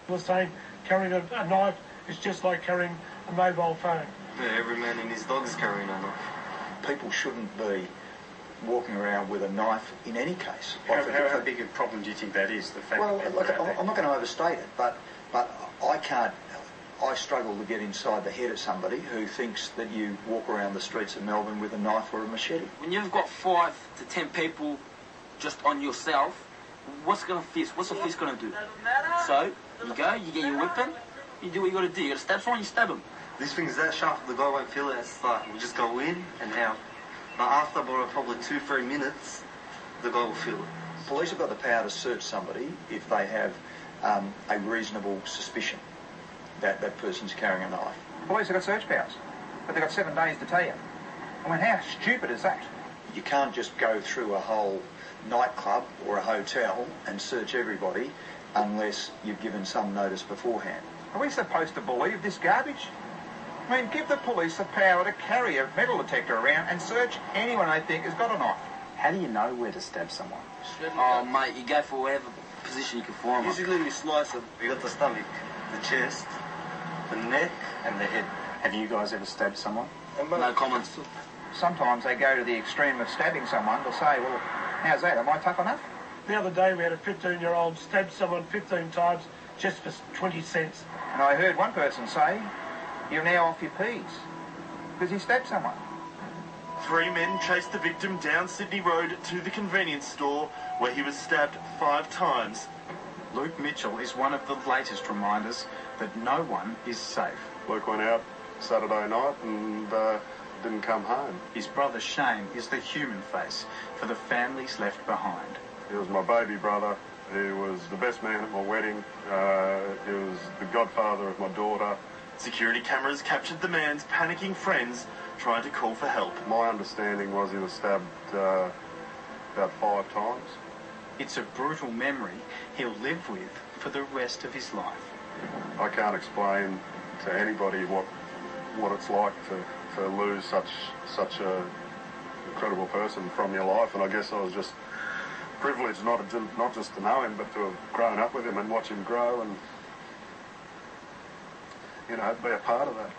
Was saying carrying a knife is just like carrying a mobile phone. Yeah, every man and his dog is carrying a knife. People shouldn't be walking around with a knife in any case. How big a problem do you think that is? The fact that look, I'm not going to overstate it, but I struggle to get inside the head of somebody who thinks that you walk around the streets of Melbourne with a knife or a machete. When you've got 5 to 10 people just on yourself, what's a fist going to do? So, you go, you get your weapon, you do what you got to do. You got to stab someone, you stab them. This thing's that sharp, the guy won't feel it. It's like, we'll just go in and out. But after probably 2-3 minutes, the guy will feel it. Police have got the power to search somebody if they have a reasonable suspicion that that person's carrying a knife. Police have got search powers, but they've got 7 days to tell you. I mean, how stupid is that? You can't just go through a whole nightclub or a hotel and search everybody unless you've given some notice beforehand. Are we supposed to believe this garbage? I mean, give the police the power to carry a metal detector around and search anyone they think has got a knife. How do you know where to stab someone? Oh, mate, you go for whatever position you can find. Usually we slice them. We got the stomach, the chest, the neck, and the head. Have you guys ever stabbed someone? No comments. Sometimes they go to the extreme of stabbing someone to say, well, how's that? Am I tough enough? The other day we had a 15-year-old stab someone 15 times just for 20 cents. And I heard one person say, you're now off your P's, because he stabbed someone. 3 men chased the victim down Sydney Road to the convenience store where he was stabbed 5 times. Luke Mitchell is one of the latest reminders that no one is safe. Luke went out Saturday night and didn't come home. His brother Shane is the human face for the families left behind. He was my baby brother. He was the best man at my wedding. He was the godfather of my daughter. Security cameras captured the man's panicking friends trying to call for help. My understanding was he was stabbed about 5 times. It's a brutal memory he'll live with for the rest of his life. I can't explain to anybody what it's like to lose such a incredible person from your life, and I guess I was just privileged not just to know him, but to have grown up with him and watch him grow and, you know, be a part of that.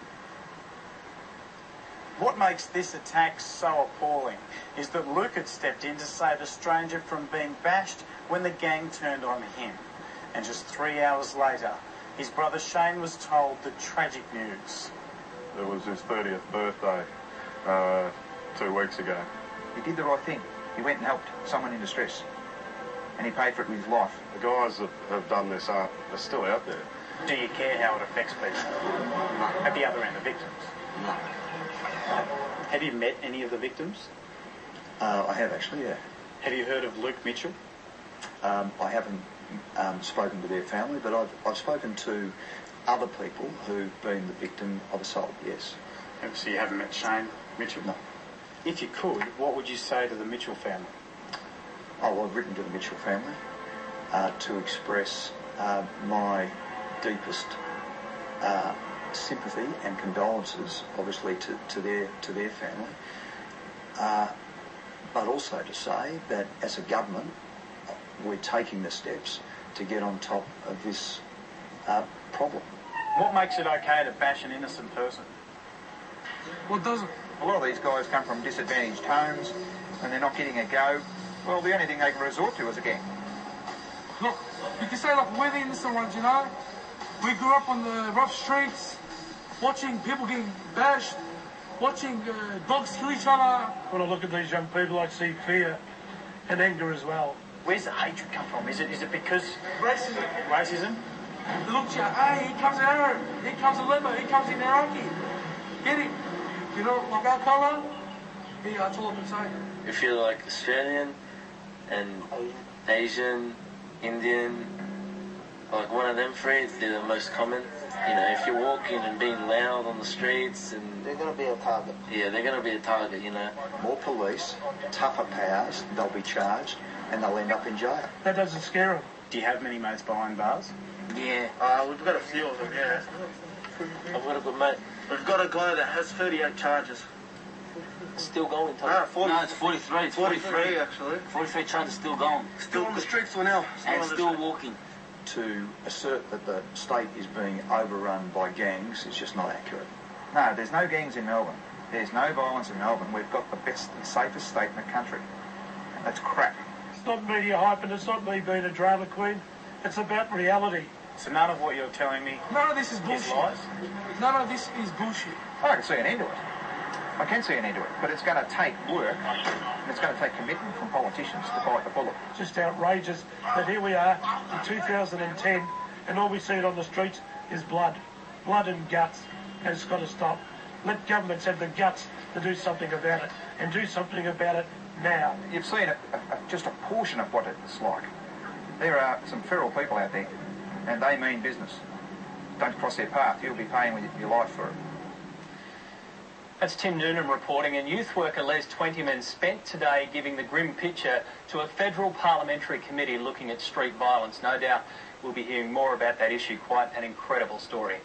What makes this attack so appalling is that Luke had stepped in to save a stranger from being bashed when the gang turned on him. And just 3 hours later, his brother Shane was told the tragic news. It was his 30th birthday 2 weeks ago. He did the right thing. He went and helped someone in distress. And he paid for it with his life. The guys that have done this are still out there. Do you care how it affects people? No. At the other end, the victims? No. Have you met any of the victims? I have actually, yeah. Have you heard of Luke Mitchell? I haven't spoken to their family, but I've spoken to other people who've been the victim of assault, yes. So you haven't met Shane Mitchell? No. If you could, what would you say to the Mitchell family? Oh, well, I've written to the Mitchell family to express my deepest sympathy and condolences, obviously, to their family, but also to say that as a government, we're taking the steps to get on top of this problem. What makes it okay to bash an innocent person? What doesn't? A lot of these guys come from disadvantaged homes and they're not getting a go. Well, the only thing they can resort to is a gang. Look, you can say like we're the innocent ones, you know? We grew up on the rough streets, watching people getting bashed, watching dogs kill each other. When I look at these young people, I see fear and anger as well. Where's the hatred come from? Is it because... Racism. Racism? Look, hey, he comes in Arab, he comes in Lemba, he comes in Iraqi. Get him. You know, like our colour, yeah, that's all I can say. If you're like Australian and Asian, Indian, like one of them three, they're the most common. You know, if you're walking and being loud on the streets and... They're going to be a target. Yeah, they're going to be a target, you know. More police, tougher powers, they'll be charged and they'll end up in jail. That doesn't scare them. Do you have many mates behind bars? Yeah. We've got a few of them, yeah. I've got a good mate. We've got a guy that has 38 charges. Still going, Tom. No, it's 43. It's 43, actually. 43 charges still going. Still on the streets for now. And still walking. to assert that the state is being overrun by gangs is just not accurate. No, there's no gangs in Melbourne. There's no violence in Melbourne. We've got the best and safest state in the country. That's crap. It's not media hype and it's not me being a drama queen. It's about reality. So none of what you're telling me None of this is bullshit. lies? None of this is bullshit. I can see an end to it. I can see an end to it. But it's going to take work and it's going to take commitment from politicians to bite the bullet. It's just outrageous that here we are in 2010 and all we see on the streets is blood. Blood and guts. And it's got to stop. Let governments have the guts to do something about it and do something about it now. You've seen just a portion of what it's like. There are some feral people out there and they mean business. Don't cross their path. You'll be paying with your life for it. That's Tim Noonan reporting. And youth worker Les Twentyman spent today giving the grim picture to a federal parliamentary committee looking at street violence. No doubt we'll be hearing more about that issue. Quite an incredible story.